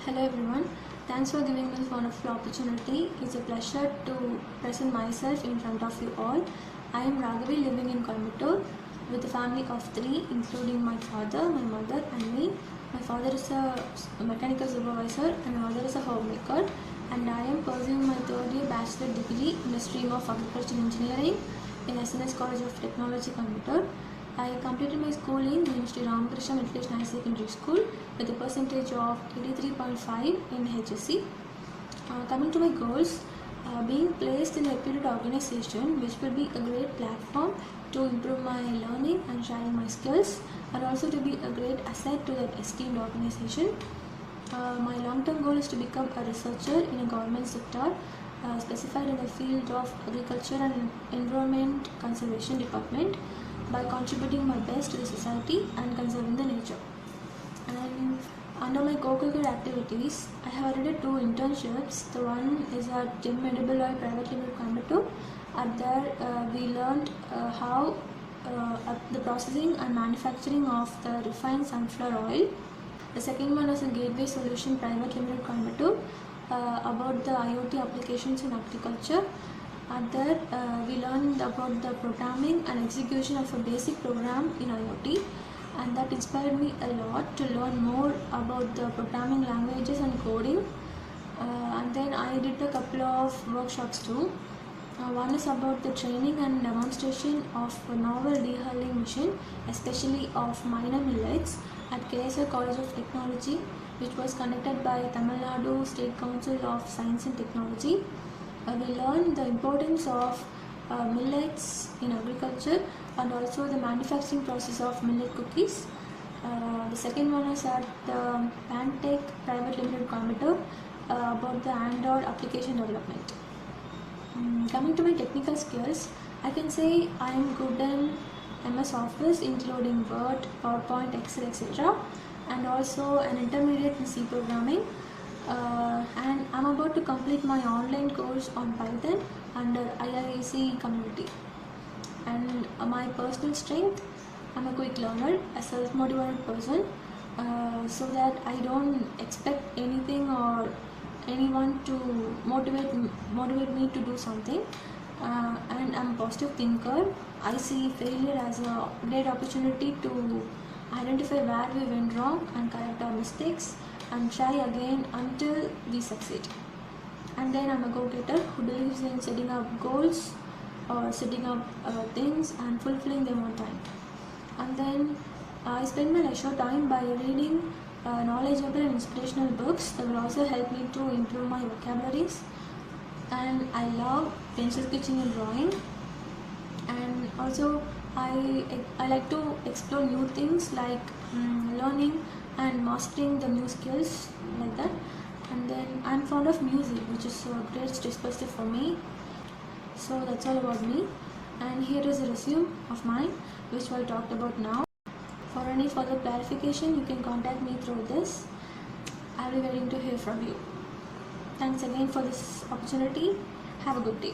Hello everyone, thanks for giving me this wonderful opportunity. It's a pleasure to present myself in front of you all. I am Raghavi living in Coimbatore with a family of three, including my father, my mother, and me. My father is a mechanical supervisor and my mother is a homemaker, and I am pursuing my third year bachelor degree in the stream of agricultural engineering in SNS College of Technology, Coimbatore. I completed my schooling in Sri Ramakrishna Matriculation High Secondary School with a percentage of 83.5 in HSC. Coming to my goals, being placed in a reputed organization which will be a great platform to improve my learning and sharing my skills, and also to be a great asset to that esteemed organization. My long-term goal is to become a researcher in a government sector specified in the field of agriculture and environment conservation department, by contributing my best to the society and conserving the nature. And under my co-curricular activities, I have already 2 internships. The one is at Jim Edible Oil Private Limited, Coimbatore. At there, we learned how the processing and manufacturing of the refined sunflower oil. The second one is a Gateway Solution Private Limited, Coimbatore, about the IoT applications in agriculture. At that, we learned about the programming and execution of a basic program in IoT, and that inspired me a lot to learn more about the programming languages and coding. And then I did a couple of workshops too. One is about the training and demonstration of a novel dehulling machine, especially of minor millets, at KSR College of Technology, which was conducted by Tamil Nadu State Council of Science and Technology. We learned the importance of millets in agriculture and also the manufacturing process of millet cookies. The second one is at the Pantech Private Limited, Coimbatore, about the Android application development. Coming to my technical skills, I can say I am good in MS Office, including Word, PowerPoint, Excel, etc., and also an intermediate in C programming. And I'm about to complete my online course on Python under IIAC community. And my personal strength, I'm a quick learner, a self-motivated person, so that I don't expect anything or anyone to motivate me to do something. And I'm a positive thinker. I see failure as a great opportunity to identify where we went wrong and correct our mistakes and try again until we succeed. And then I'm a go-getter who believes in setting up goals or setting up things and fulfilling them on time. And then I spend my leisure time by reading knowledgeable and inspirational books that will also help me to improve my vocabularies. And I love pencil sketching and drawing. And also I like to explore new things like learning and mastering the new skills like that. And then I'm fond of music, which is a great stress buster for me. So that's all about me, and here is a resume of mine which I talked about now. For any further clarification, you can contact me through this. I'll be waiting to hear from you. Thanks again for this opportunity. Have a good day.